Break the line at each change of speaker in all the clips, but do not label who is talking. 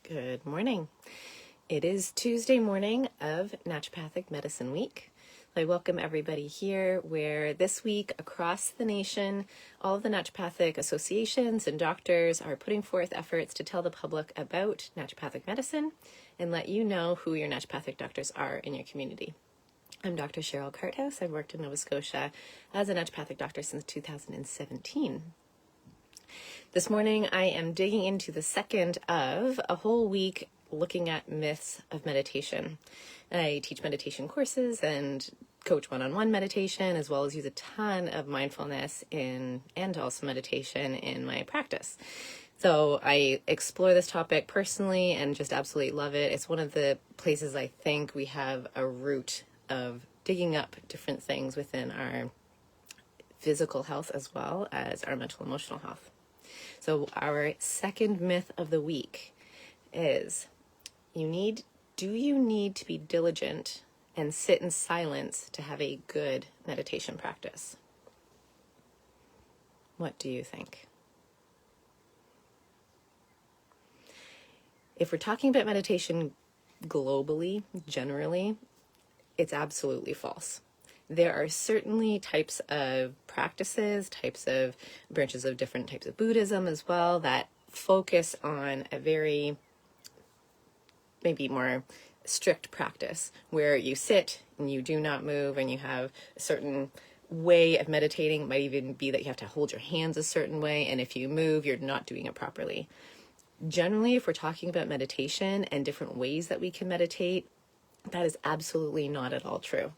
Good morning. It is Tuesday morning of Naturopathic Medicine Week. I welcome everybody here where this week across the nation, all of the naturopathic associations and doctors are putting forth efforts to tell the public about naturopathic medicine and let you know who your naturopathic doctors are in your community. I'm Dr. Cheryl Carthouse. I've worked in Nova Scotia as a naturopathic doctor since 2017. This morning, I am digging into the second of a whole week looking at myths of meditation. I teach meditation courses and coach one-on-one meditation, as well as use a ton of mindfulness and also meditation in my practice. So I explore this topic personally and just absolutely love it. It's one of the places I think we have a root of digging up different things within our physical health as well as our mental emotional health. So our second myth of the week is, do you need to be diligent and sit in silence to have a good meditation practice? What do you think? If we're talking about meditation globally, generally, it's absolutely false. There are certainly types of practices, types of branches of different types of Buddhism as well that focus on a very maybe more strict practice where you sit and you do not move and you have a certain way of meditating. It might even be that you have to hold your hands a certain way, and if you move, you're not doing it properly. Generally, if we're talking about meditation and different ways that we can meditate, that is absolutely not at all true.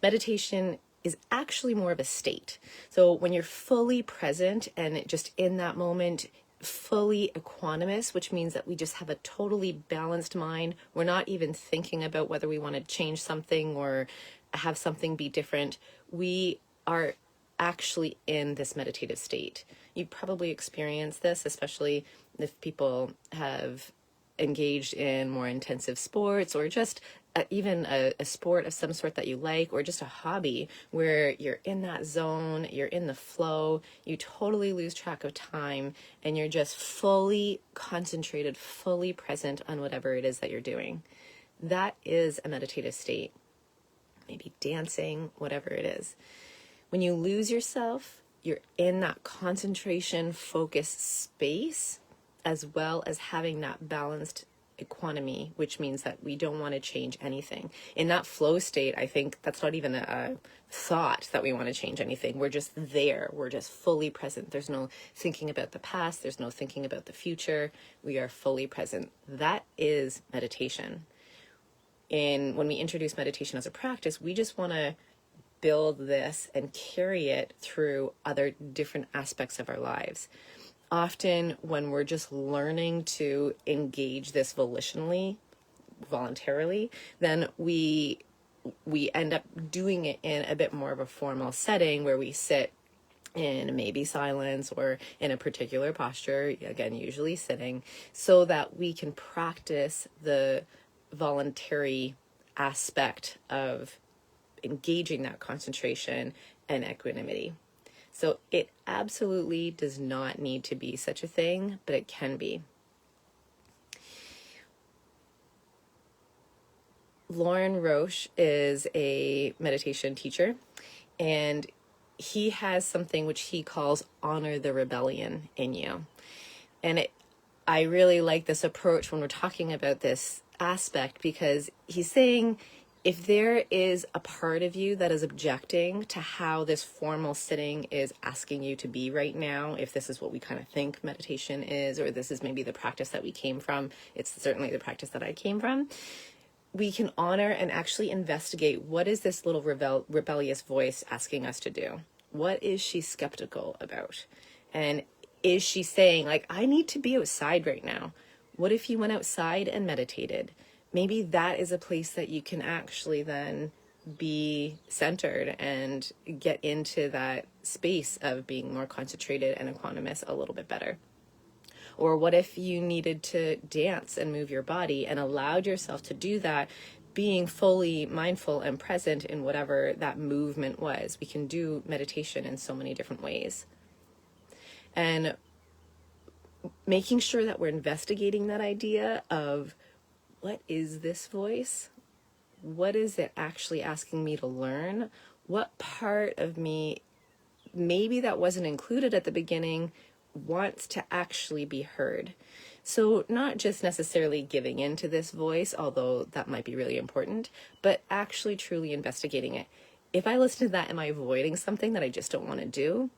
Meditation is actually more of a state. So when you're fully present and just in that moment, fully equanimous, which means that we just have a totally balanced mind. We're not even thinking about whether we want to change something or have something be different. We are actually in this meditative state. You probably experienced this, especially if people have engaged in more intensive sports or just even a sport of some sort that you like, or just a hobby where you're in that zone, you're in the flow, you totally lose track of time, and you're just fully concentrated, fully present on whatever it is that you're doing. That is a meditative state. Maybe dancing, whatever it is. When you lose yourself, you're in that concentration, focus space, as well as having that balanced economy, which means that we don't want to change anything. In that flow state, I think that's not even a thought that we want to change anything. We're just there. We're just fully present. There's no thinking about the past. There's no thinking about the future. We are fully present. That is meditation. And when we introduce meditation as a practice, we just want to build this and carry it through other different aspects of our lives. Often when we're just learning to engage this voluntarily, then we end up doing it in a bit more of a formal setting where we sit in maybe silence or in a particular posture, again, usually sitting, so that we can practice the voluntary aspect of engaging that concentration and equanimity. So it absolutely does not need to be such a thing, but it can be. Lauren Roche is a meditation teacher, and he has something which he calls honor the rebellion in you. And I really like this approach when we're talking about this aspect, because he's saying, if there is a part of you that is objecting to how this formal sitting is asking you to be right now, if this is what we kind of think meditation is, or this is maybe the practice that we came from, it's certainly the practice that I came from, we can honor and actually investigate, what is this little rebellious voice asking us to do? What is she skeptical about? And is she saying, like, I need to be outside right now? What if you went outside and meditated? Maybe that is a place that you can actually then be centered and get into that space of being more concentrated and equanimous a little bit better. Or what if you needed to dance and move your body and allowed yourself to do that, being fully mindful and present in whatever that movement was? We can do meditation in so many different ways. And making sure that we're investigating that idea of, what is this voice? What is it actually asking me to learn? What part of me, maybe that wasn't included at the beginning, wants to actually be heard? So not just necessarily giving in to this voice, although that might be really important, but actually truly investigating it. If I listen to that, am I avoiding something that I just don't want to do?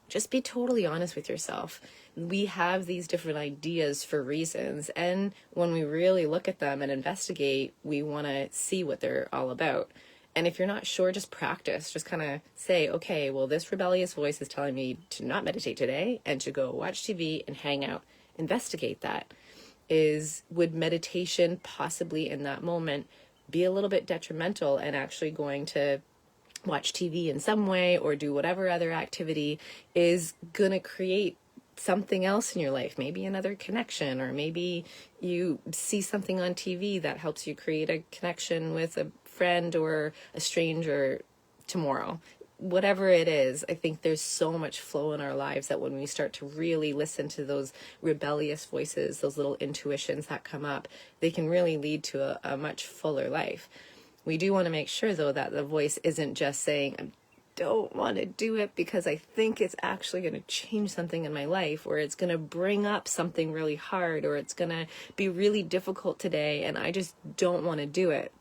Just be totally honest with yourself. We have these different ideas for reasons, and when we really look at them and investigate, we want to see what they're all about. And if you're not sure, just practice. Just kind of say, okay, well, this rebellious voice is telling me to not meditate today and to go watch TV and hang out. Investigate that. Would meditation possibly in that moment be a little bit detrimental and actually going to watch TV in some way or do whatever other activity is going to create something else in your life, maybe another connection, or maybe you see something on TV that helps you create a connection with a friend or a stranger tomorrow. Whatever it is, I think there's so much flow in our lives that when we start to really listen to those rebellious voices, those little intuitions that come up, they can really lead to a much fuller life. We do want to make sure, though, that the voice isn't just saying, I don't want to do it because I think it's actually going to change something in my life, or it's going to bring up something really hard, or it's going to be really difficult today and I just don't want to do it.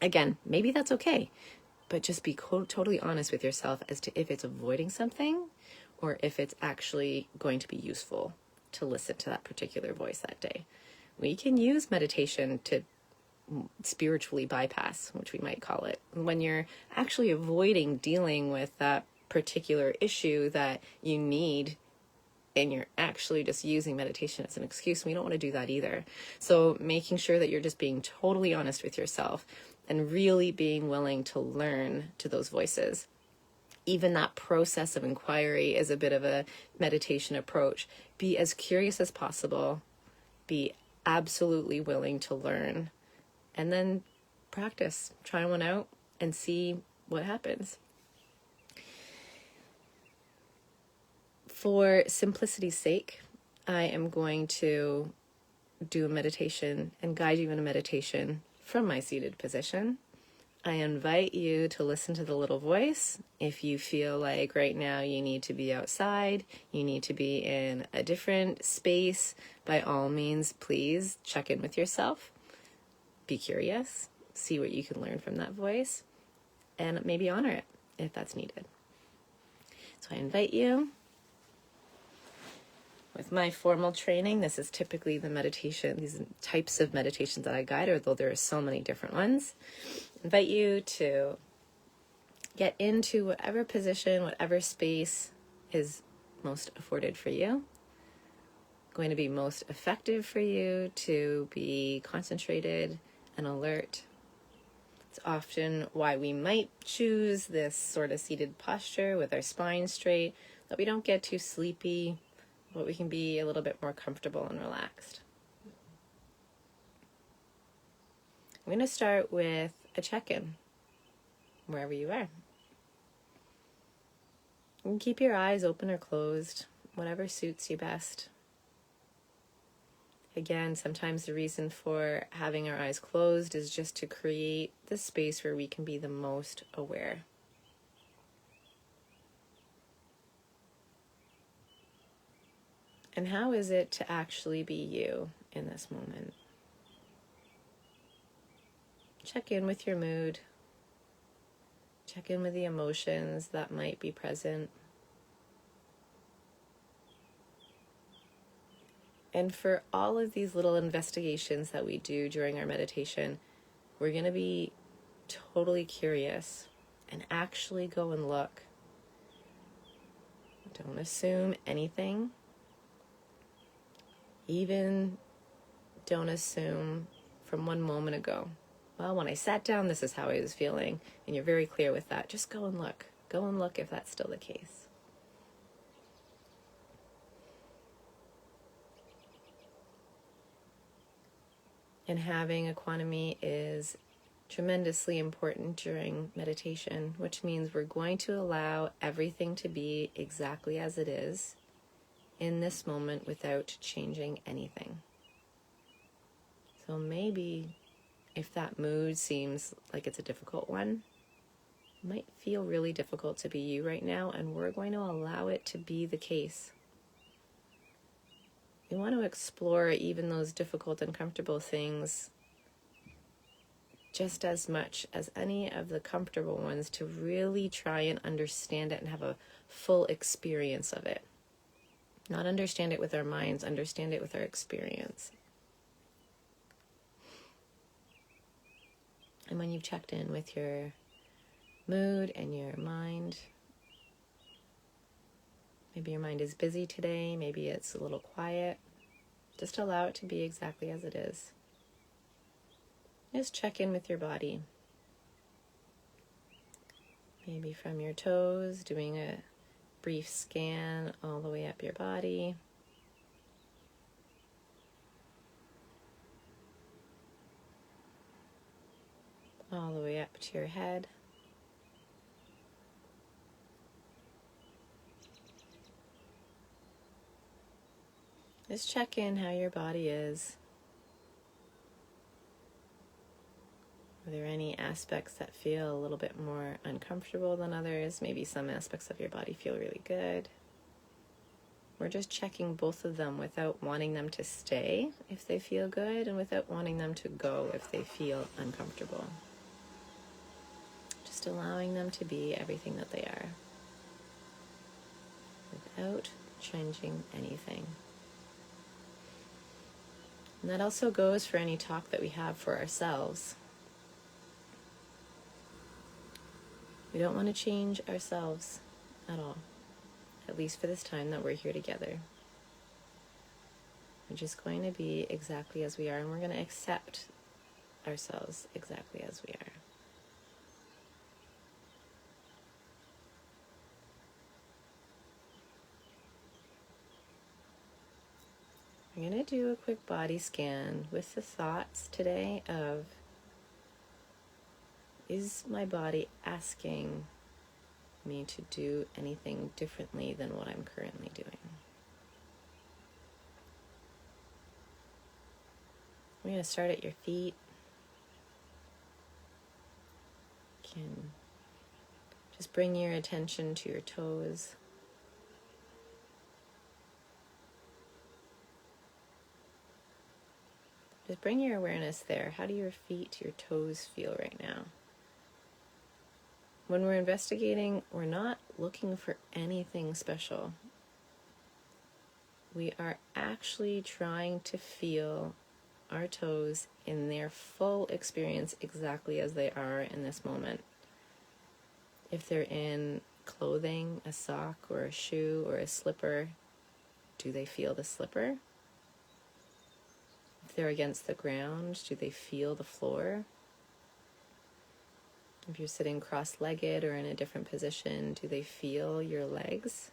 Again, maybe that's okay, but just be totally honest with yourself as to if it's avoiding something or if it's actually going to be useful to listen to that particular voice that day. We can use meditation to spiritually bypass, which we might call it, when you're actually avoiding dealing with that particular issue that you need, and you're actually just using meditation as an excuse. We don't want to do that either. So making sure that you're just being totally honest with yourself and really being willing to learn to those voices. Even that process of inquiry is a bit of a meditation approach. Be as curious as possible. Be absolutely willing to learn. And then practice. Try one out and see what happens. For simplicity's sake, I am going to do a meditation and guide you in a meditation from my seated position. I invite you to listen to the little voice. If you feel like right now you need to be outside, you need to be in a different space, by all means, please check in with yourself. Be curious, see what you can learn from that voice, and maybe honor it if that's needed. So I invite you. With my formal training, this is typically the meditation, these types of meditations that I guide, although there are so many different ones. I invite you to get into whatever position, whatever space is most afforded for you, going to be most effective for you to be concentrated and alert. It's often why we might choose this sort of seated posture with our spine straight, that we don't get too sleepy, but we can be a little bit more comfortable and relaxed. I'm going to start with a check-in, wherever you are. You can keep your eyes open or closed, whatever suits you best. Again, sometimes the reason for having our eyes closed is just to create the space where we can be the most aware. And how is it to actually be you in this moment? Check in with your mood. Check in with the emotions that might be present. And for all of these little investigations that we do during our meditation, we're going to be totally curious and actually go and look. Don't assume anything. Even don't assume from 1 moment ago, well, when I sat down, this is how I was feeling. And you're very clear with that. Just go and look. Go and look if that's still the case. And having equanimity is tremendously important during meditation, which means we're going to allow everything to be exactly as it is. in this moment without changing anything. So maybe if that mood seems like it's a difficult one, it might feel really difficult to be you right now, and we're going to allow it to be the case. We want to explore even those difficult, uncomfortable things just as much as any of the comfortable ones, to really try and understand it and have a full experience of it. Not understand it with our minds, understand it with our experience. And when you've checked in with your mood and your mind, maybe your mind is busy today, maybe it's a little quiet, just allow it to be exactly as it is. Just check in with your body. Maybe from your toes, doing a brief scan all the way up your body. All the way up to your head. Just check in how your body is. Are there any aspects that feel a little bit more uncomfortable than others? Maybe some aspects of your body feel really good. We're just checking both of them without wanting them to stay if they feel good, and without wanting them to go if they feel uncomfortable. Just allowing them to be everything that they are, without changing anything. And that also goes for any talk that we have for ourselves. We don't want to change ourselves at all, at least for this time that we're here together. We're just going to be exactly as we are, and we're going to accept ourselves exactly as we are. We're going to do a quick body scan with the thoughts today of, is my body asking me to do anything differently than what I'm currently doing? We're going to start at your feet. You can just bring your attention to your toes. Just bring your awareness there. How do your feet, your toes feel right now? When we're investigating, we're not looking for anything special. We are actually trying to feel our toes in their full experience exactly as they are in this moment. If they're in clothing, a sock or a shoe or a slipper, do they feel the slipper? If they're against the ground, do they feel the floor? If you're sitting cross-legged or in a different position, do they feel your legs?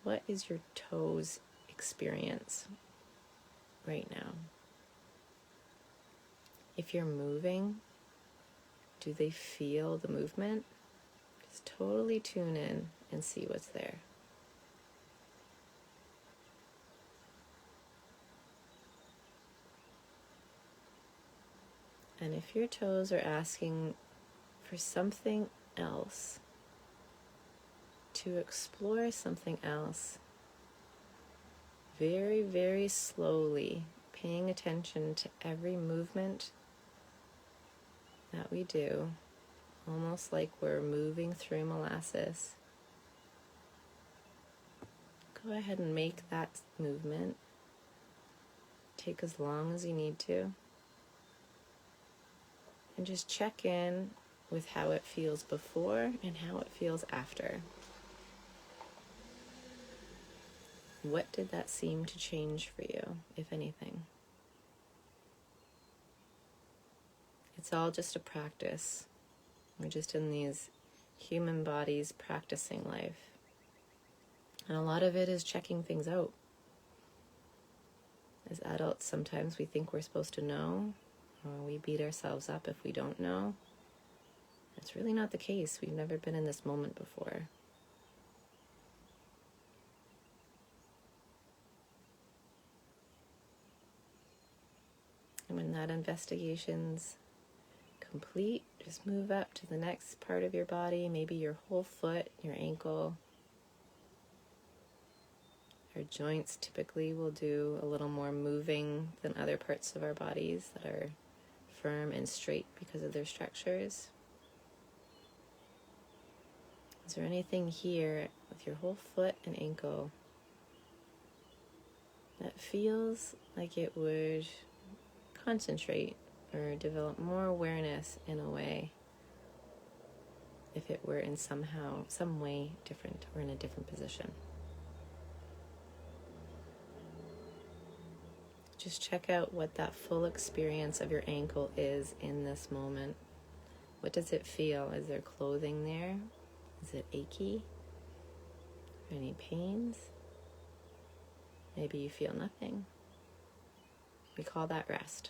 What is your toes experience right now? If you're moving, do they feel the movement? Just totally tune in and see what's there. And if your toes are asking for something else, to explore something else, very, very slowly, paying attention to every movement that we do, almost like we're moving through molasses. Go ahead and make that movement. Take as long as you need to. And just check in with how it feels before and how it feels after. What did that seem to change for you, if anything? It's all just a practice. We're just in these human bodies practicing life. And a lot of it is checking things out. As adults, sometimes we think we're supposed to know, or we beat ourselves up if we don't know. It's really not the case. We've never been in this moment before. And when that investigation's complete, just move up to the next part of your body, maybe your whole foot, your ankle. Our joints typically will do a little more moving than other parts of our bodies that are firm and straight because of their structures. Is there anything here with your whole foot and ankle that feels like it would concentrate or develop more awareness in a way if it were in some way different or in a different position? Just check out what that full experience of your ankle is in this moment. What does it feel? Is there clothing there? Is it achy? Any pains? Maybe you feel nothing. We call that rest.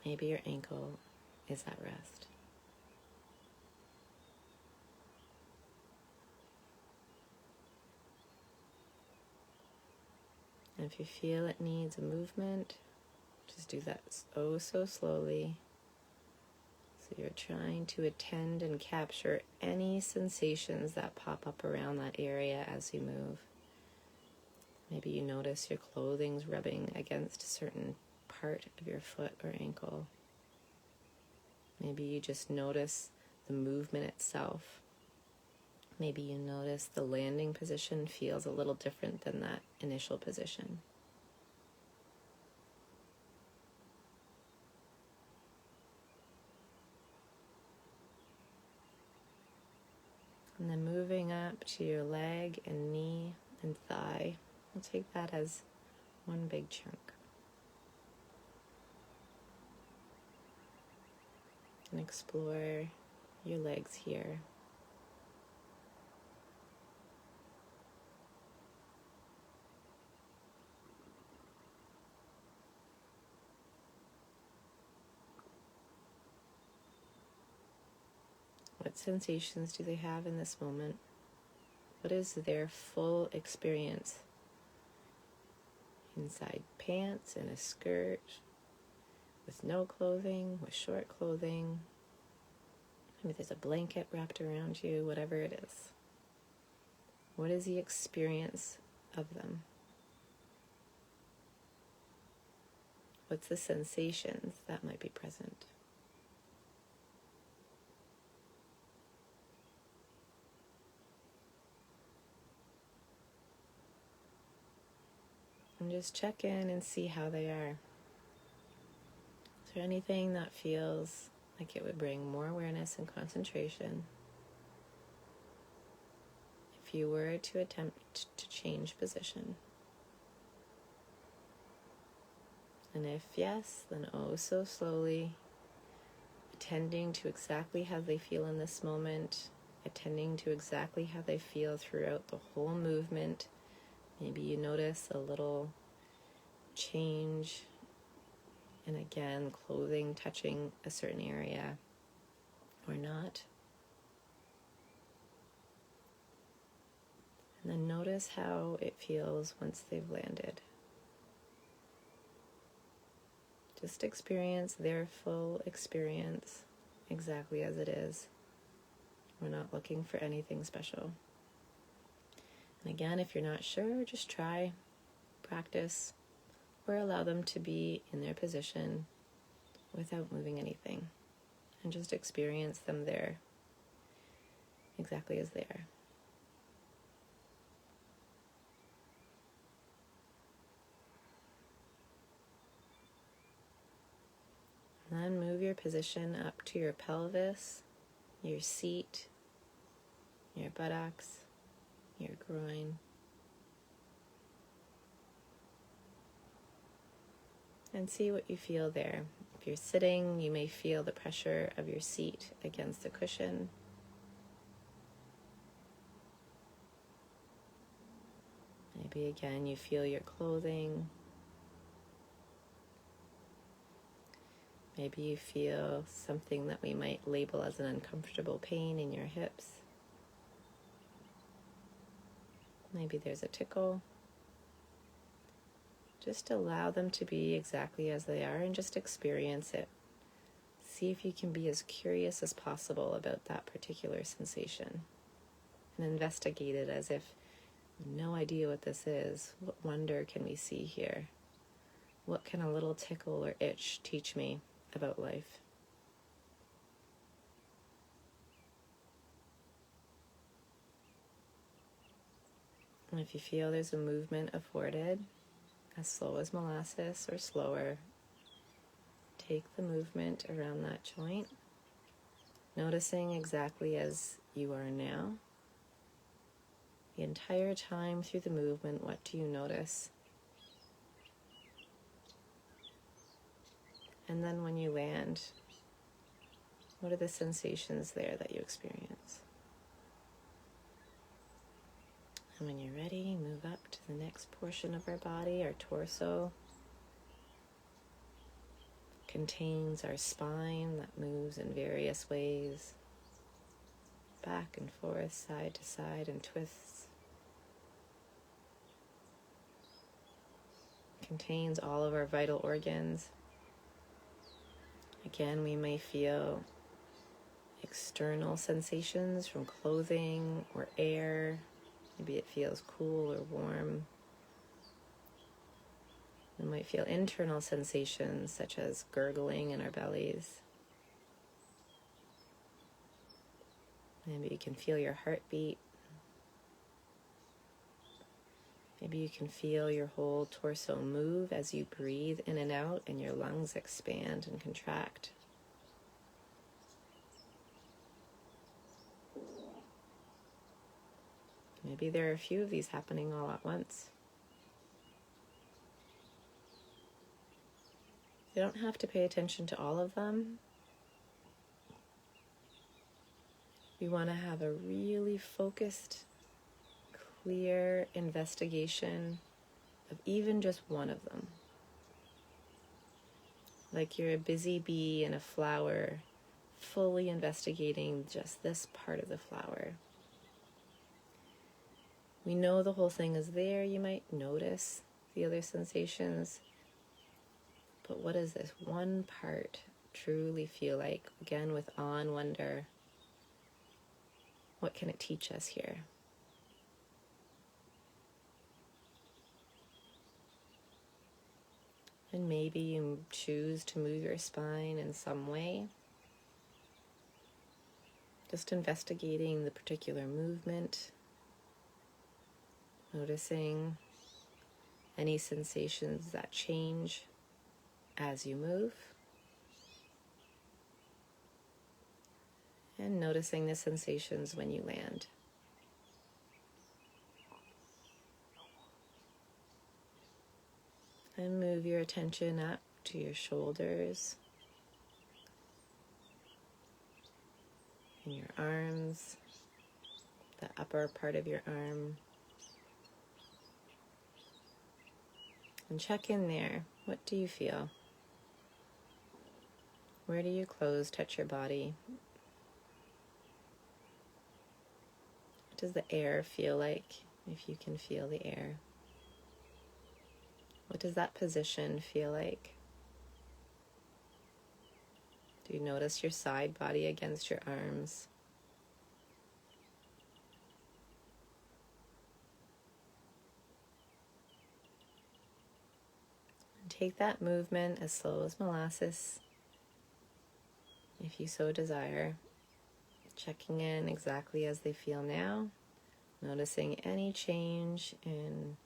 Maybe your ankle is that rest. And if you feel it needs a movement, just do that so slowly. So you're trying to attend and capture any sensations that pop up around that area as you move. Maybe you notice your clothing's rubbing against a certain part of your foot or ankle. Maybe you just notice the movement itself. Maybe you notice the landing position feels a little different than that initial position. And then moving up to your leg and knee and thigh. We'll take that as one big chunk. And explore your legs here. What sensations do they have in this moment? What is their full experience? Inside pants, in a skirt, with no clothing, with short clothing. Maybe there's a blanket wrapped around you, whatever it is. What is the experience of them? What's the sensations that might be present? And just check in and see how they are. Is there anything that feels like it would bring more awareness and concentration if you were to attempt to change position? And if yes, then oh so slowly, attending to exactly how they feel in this moment, attending to exactly how they feel throughout the whole movement. Maybe you notice a little change, and again, clothing touching a certain area or not. And then notice how it feels once they've landed. Just experience their full experience exactly as it is. We're not looking for anything special. And again, if you're not sure, just try, practice, or allow them to be in their position without moving anything. And just experience them there exactly as they are. And then move your position up to your pelvis, your seat, your buttocks, your groin. And see what you feel there. If you're sitting, you may feel the pressure of your seat against the cushion. Maybe again you feel your clothing. Maybe you feel something that we might label as an uncomfortable pain in your hips. Maybe there's a tickle. Just allow them to be exactly as they are and just experience it. See if you can be as curious as possible about that particular sensation and investigate it as if no idea what this is. What wonder can we see here? What can a little tickle or itch teach me about life? And if you feel there's a movement afforded, as slow as molasses or slower, take the movement around that joint, noticing exactly as you are now. The entire time through the movement, what do you notice? And then when you land, what are the sensations there that you experience? And when you're ready, move up to the next portion of our body, our torso. Contains our spine that moves in various ways, back and forth, side to side, and twists. Contains all of our vital organs. Again, we may feel external sensations from clothing or air. Maybe it feels cool or warm. We might feel internal sensations such as gurgling in our bellies. Maybe you can feel your heartbeat. Maybe you can feel your whole torso move as you breathe in and out and your lungs expand and contract. Maybe there are a few of these happening all at once. You don't have to pay attention to all of them. We want to have a really focused, clear investigation of even just one of them. Like you're a busy bee in a flower, fully investigating just this part of the flower. We know the whole thing is there. You might notice the other sensations. But what does this one part truly feel like? Again, with awe and wonder. What can it teach us here? And maybe you choose to move your spine in some way. Just investigating the particular movement. Noticing any sensations that change as you move. And noticing the sensations when you land. And move your attention up to your shoulders and your arms, the upper part of your arm. And check in there. What do you feel? Where do your clothes touch your body? What does the air feel like, if you can feel the air? What does that position feel like? Do you notice your side body against your arms? And take that movement as slow as molasses, if you so desire, checking in exactly as they feel now, noticing any change in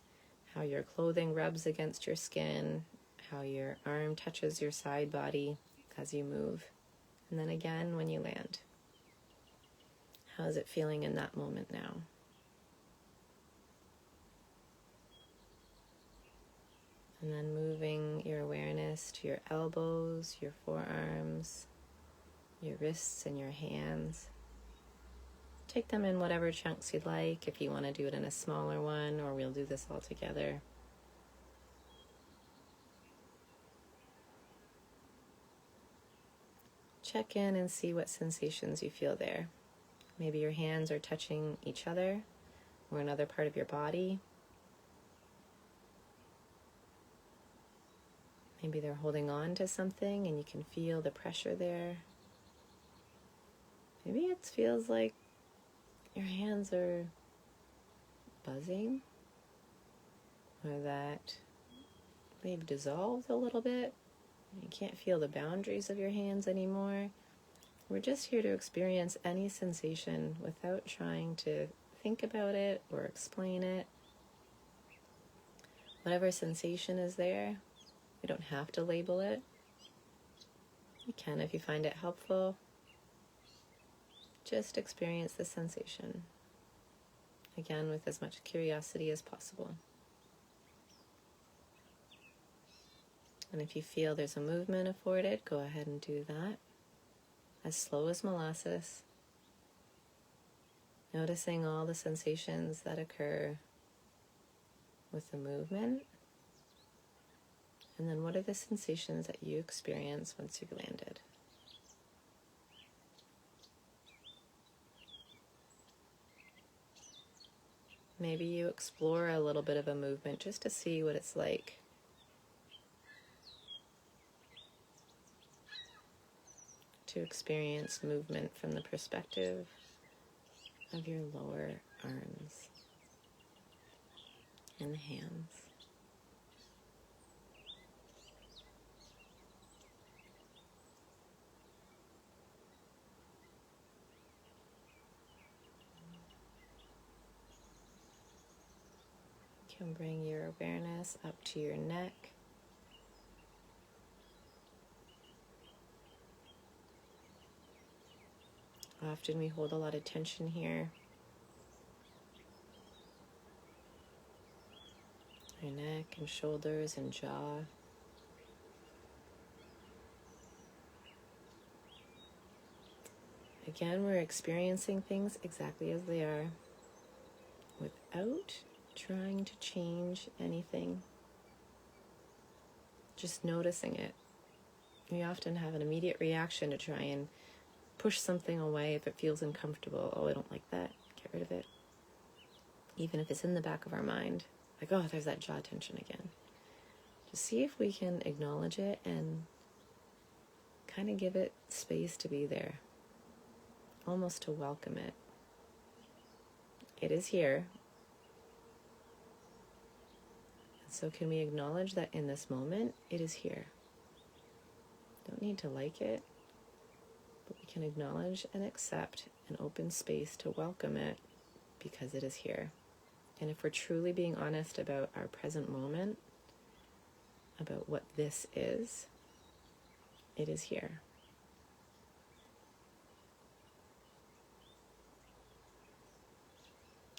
how your clothing rubs against your skin, how your arm touches your side body as you move. And then again when you land. How is it feeling in that moment now? And then moving your awareness to your elbows, your forearms, your wrists and your hands. Take them in whatever chunks you'd like, if you want to do it in a smaller one, or we'll do this all together. Check in and see what sensations you feel there. Maybe your hands are touching each other or another part of your body. Maybe they're holding on to something and you can feel the pressure there. Maybe it feels like your hands are buzzing, or that they've dissolved a little bit. You can't feel the boundaries of your hands anymore. We're just here to experience any sensation without trying to think about it or explain it. Whatever sensation is there, we don't have to label it. You can if you find it helpful. Just experience the sensation. Again, with as much curiosity as possible. And if you feel there's a movement afforded, go ahead and do that. As slow as molasses. Noticing all the sensations that occur with the movement. And then what are the sensations that you experience once you've landed? Maybe you explore a little bit of a movement just to see what it's like. To experience movement from the perspective of your lower arms and hands. You can bring your awareness up to your neck. Often we hold a lot of tension here. Your neck and shoulders and jaw. Again, we're experiencing things exactly as they are without trying to change anything. Just noticing it. We often have an immediate reaction to try and push something away if it feels uncomfortable. Oh, I don't like that. Get rid of it. Even if it's in the back of our mind. Like, oh, there's that jaw tension again. Just see if we can acknowledge it and kind of give it space to be there. Almost to welcome it. It is here. And so can we acknowledge that in this moment, it is here. Don't need to like it, but we can acknowledge and accept an open space to welcome it because it is here. And if we're truly being honest about our present moment, about what this is, it is here.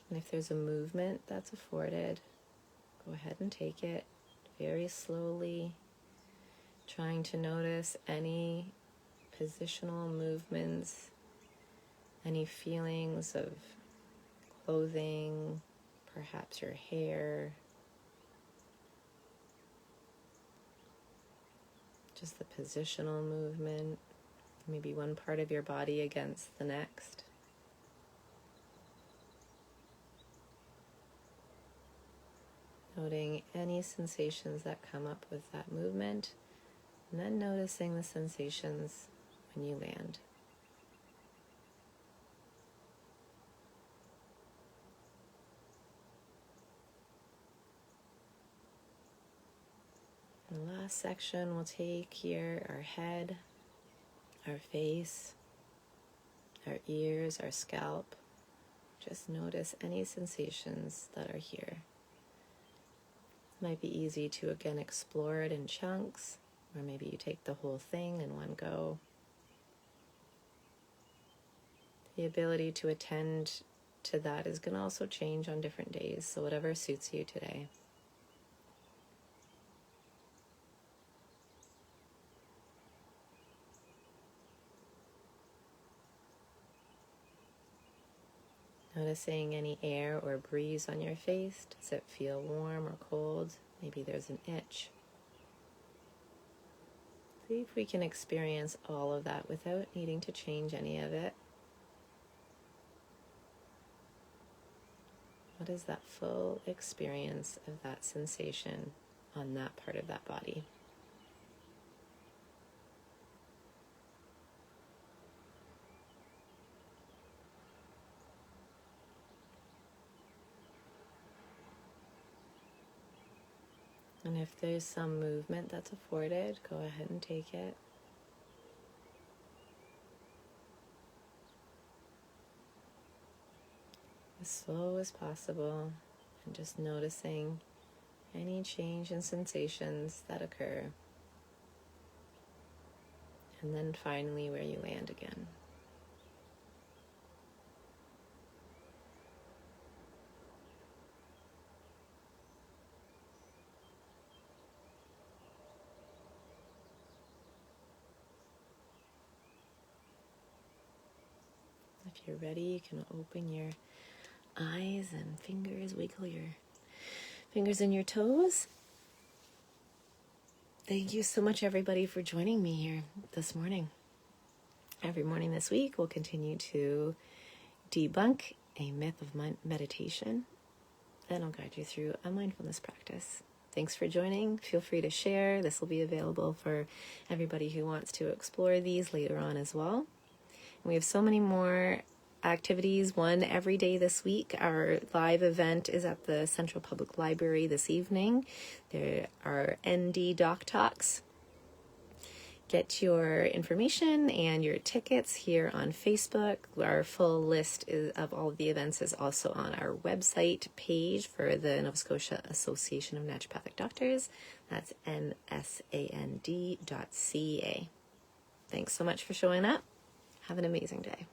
And if there's a movement that's afforded, go ahead and take it very slowly, trying to notice any positional movements, any feelings of clothing, perhaps your hair, just the positional movement, maybe one part of your body against the next. Noting any sensations that come up with that movement, and then noticing the sensations when you land. In the last section, we'll take here our head, our face, our ears, our scalp. Just notice any sensations that are here. Might be easy to again explore it in chunks, or maybe you take the whole thing in one go. The ability to attend to that is going to also change on different days, so whatever suits you today. Noticing any air or breeze on your face. Does it feel warm or cold? Maybe there's an itch. See if we can experience all of that without needing to change any of it. What is that full experience of that sensation on that part of that body? And if there's some movement that's afforded, go ahead and take it. As slow as possible, and just noticing any change in sensations that occur. And then finally where you land again. If you're ready, you can open your eyes and fingers, wiggle your fingers and your toes. Thank you so much, everybody, for joining me here this morning. Every morning this week, we'll continue to debunk a myth of meditation, and I'll guide you through a mindfulness practice. Thanks for joining. Feel free to share. This will be available for everybody who wants to explore these later on as well. We have so many more activities, one every day this week. Our live event is at the Central Public Library this evening. There are ND Doc Talks. Get your information and your tickets here on Facebook. Our full list of all of the events is also on our website page for the Nova Scotia Association of Naturopathic Doctors. That's nsand.ca. Thanks so much for showing up. Have an amazing day.